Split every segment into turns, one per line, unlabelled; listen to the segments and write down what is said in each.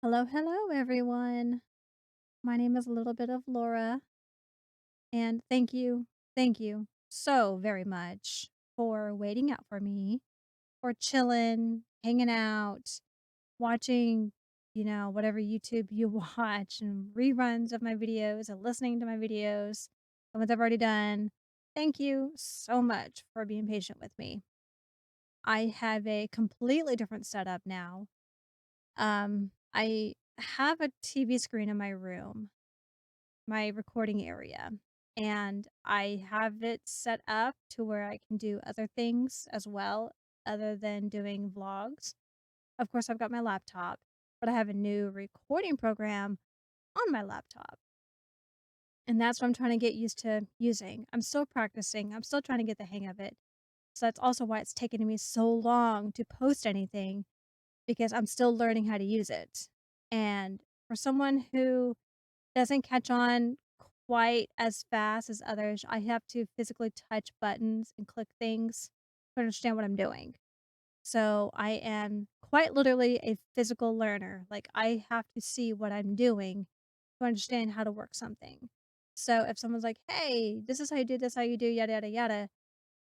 Hello, hello, everyone. My name is a little bit of Laura, and thank you so very much for waiting out for me, for chilling, hanging out, watching, whatever YouTube you watch, and reruns of my videos, and listening to my videos, and what I've already done. Thank you so much for being patient with me. I have a completely different setup now. I have a TV screen in my room, my recording area, and I have it set up to where I can do other things as well other than doing vlogs. Of course, I've got my laptop, but I have a new recording program on my laptop. And that's what I'm trying to get used to using. I'm still practicing. I'm still trying to get the hang of it. So that's also why it's taken me so long to post anything because I'm still learning how to use it. And for someone who doesn't catch on quite as fast as others. I have to physically touch buttons and click things to understand what I'm doing. So I am quite literally a physical learner. Like I have to see what I'm doing to understand how to work something. So if someone's like, "Hey, this is how you do this, how you do yada yada yada,"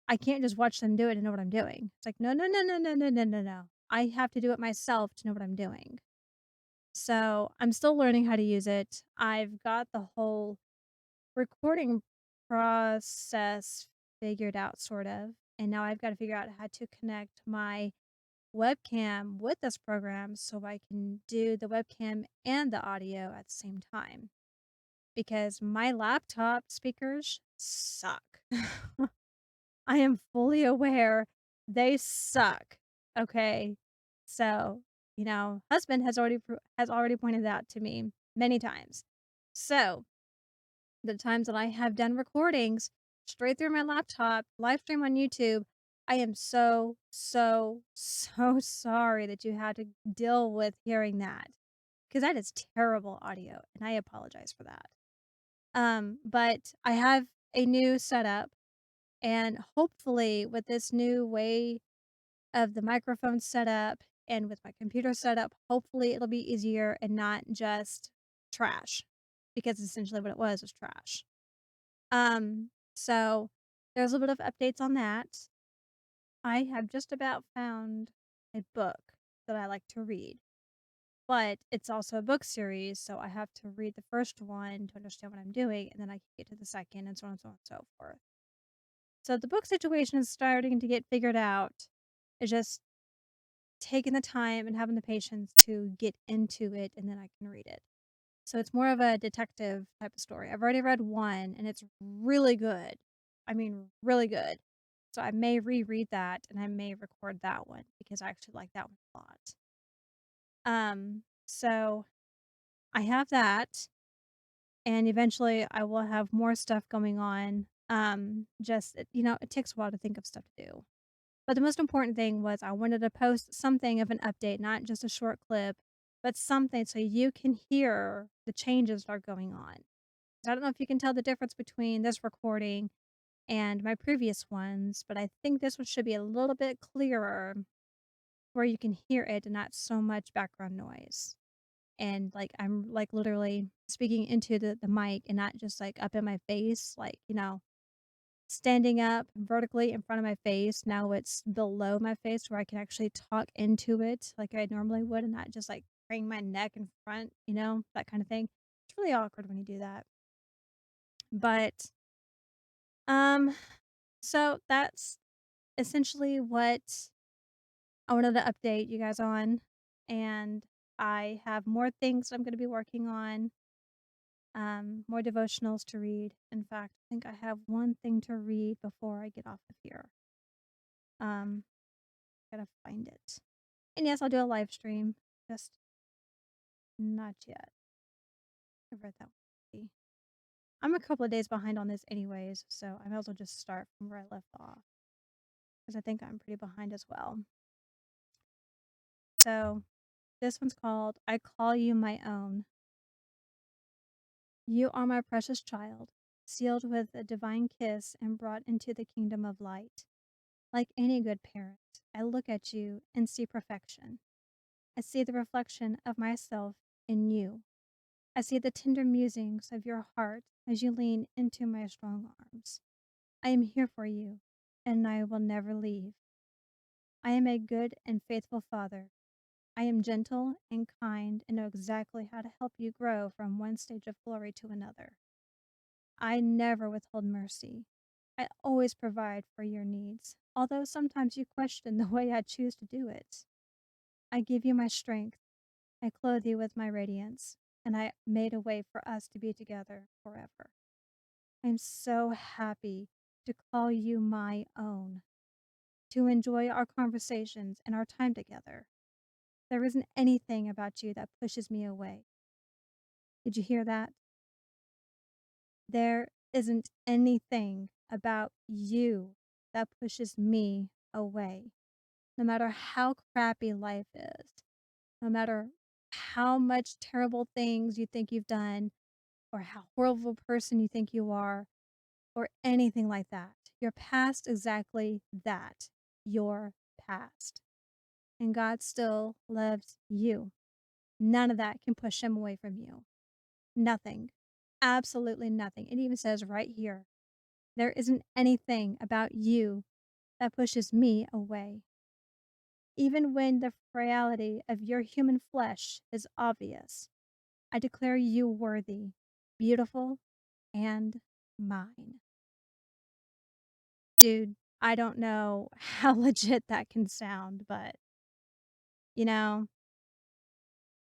I can't just watch them do it and know what I'm doing. It's like, no, no, no, no, no, no, no, no, no. I have to do it myself to know what I'm doing. So I'm still learning how to use it. I've got the whole recording process figured out sort of, and now I've got to figure out how to connect my webcam with this program so I can do the webcam and the audio at the same time because my laptop speakers suck. I am fully aware they suck. Okay. So, husband has already pointed that to me many times. So, the times that I have done recordings straight through my laptop, live stream on YouTube, I am so, so, so sorry that you had to deal with hearing that because that is terrible audio, and I apologize for that. But I have a new setup, and hopefully, with this new way of the microphone setup and with my computer setup, hopefully it'll be easier and not just trash because essentially what it was trash. So there's a little bit of updates on that. I have just about found a book that I like to read, but it's also a book series, so I have to read the first one to understand what I'm doing, and then I can get to the second, and so on and so on and so forth. So the book situation is starting to get figured out. It's just taking the time and having the patience to get into it, and then I can read it. So it's more of a detective type of story. I've already read one, and it's really good. I mean, really good. So I may reread that, and I may record that one because I actually like that one a lot. So I have that, and eventually I will have more stuff going on. It takes a while to think of stuff to do. But the most important thing was I wanted to post something of an update, not just a short clip, but something so you can hear the changes that are going on. So I don't know if you can tell the difference between this recording and my previous ones, but I think this one should be a little bit clearer where you can hear it and not so much background noise. And like I'm like literally speaking into the mic and not just like up in my face, like, standing up vertically in front of my face. Now it's below my face where I can actually talk into it like I normally would and not just like crane my neck in front, that kind of thing. It's really awkward when you do that. But um so that's essentially what I wanted to update you guys on, and I have more things I'm going to be working on, more devotionals to read. In fact, I think I have one thing to read before I get off of here. Um, Gotta find it. And yes, I'll do a live stream. Just not yet. I read that one. I'm a couple of days behind on this anyways, so I might as well just start from where I left off because I think I'm pretty behind as well. So this one's called I Call You My Own. You are my precious child, sealed with a divine kiss and brought into the kingdom of light. Like any good parent, I look at you and see perfection. I see the reflection of myself in you. I see the tender musings of your heart as you lean into my strong arms. I am here for you, and I will never leave. I am a good and faithful father. I am gentle and kind and know exactly how to help you grow from one stage of glory to another. I never withhold mercy. I always provide for your needs, although sometimes you question the way I choose to do it. I give you my strength. I clothe you with my radiance, and I made a way for us to be together forever. I'm so happy to call you my own, to enjoy our conversations and our time together. There isn't anything about you that pushes me away. Did you hear that? There isn't anything about you that pushes me away. No matter how crappy life is, no matter how much terrible things you think you've done, or how horrible person you think you are, or anything like that. Your past exactly that. Your past. And God still loves you. None of that can push him away from you. Nothing. Absolutely nothing. It even says right here, there isn't anything about you that pushes me away. Even when the frailty of your human flesh is obvious, I declare you worthy, beautiful, and mine. Dude, I don't know how legit that can sound, but, you know,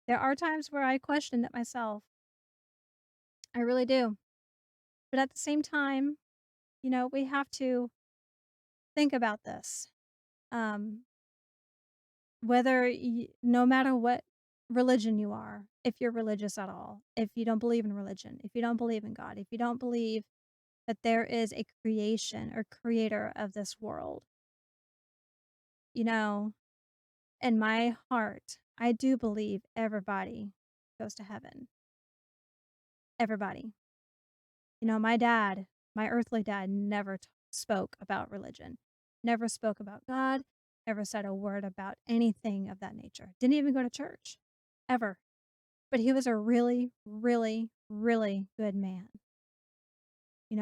there are times where I question it myself. I really do. But at the same time, we have to think about this. Um, no matter what religion you are, if you're religious at all, if you don't believe in religion, if you don't believe in God, if you don't believe that there is a creation or creator of this world, you know, in my heart, I do believe everybody goes to heaven. Everybody. My dad, my earthly dad, never spoke about religion, never spoke about God, never said a word about anything of that nature. Didn't even go to church, ever. But he was a really, really, really good man.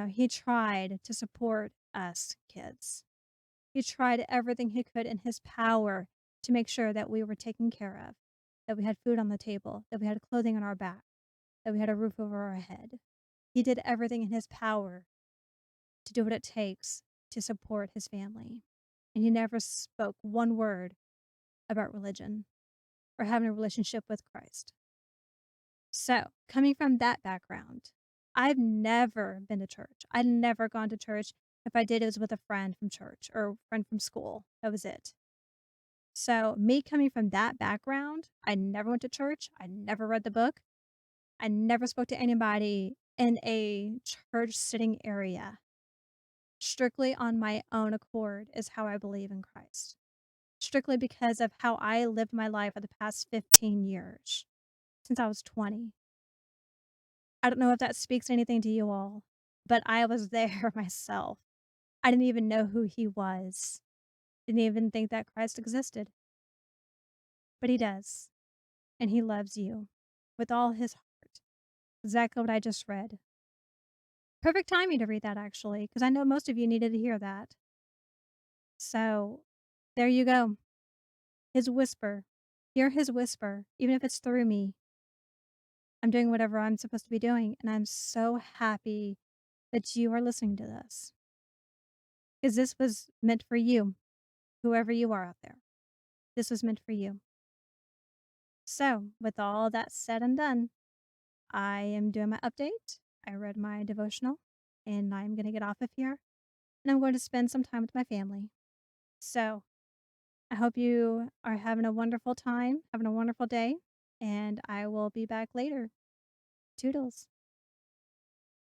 He tried to support us kids. He tried everything he could in his power to make sure that we were taken care of, that we had food on the table, that we had clothing on our back, that we had a roof over our head. He did everything in his power to do what it takes to support his family. And he never spoke one word about religion or having a relationship with Christ. So, coming from that background, I've never been to church. I'd never gone to church. If I did, it was with a friend from church or a friend from school. That was it. So, me coming from that background, I never went to church. I never read the book. I never spoke to anybody in a church sitting area. Strictly on my own accord is how I believe in Christ. Strictly because of how I lived my life for the past 15 years, since I was 20. I don't know if that speaks anything to you all, but I was there myself. I didn't even know who he was. Didn't even think that Christ existed. But he does. And he loves you with all his heart. Exactly what I just read. Perfect timing to read that, actually, because I know most of you needed to hear that. So there you go. His whisper. Hear his whisper, even if it's through me. I'm doing whatever I'm supposed to be doing, and I'm so happy that you are listening to this, because this was meant for you, whoever you are out there. This was meant for you. So, with all that said and done, I am doing my update. I read my devotional, and I'm going to get off of here, and I'm going to spend some time with my family. So, I hope you are having a wonderful time, having a wonderful day, and I will be back later. Toodles.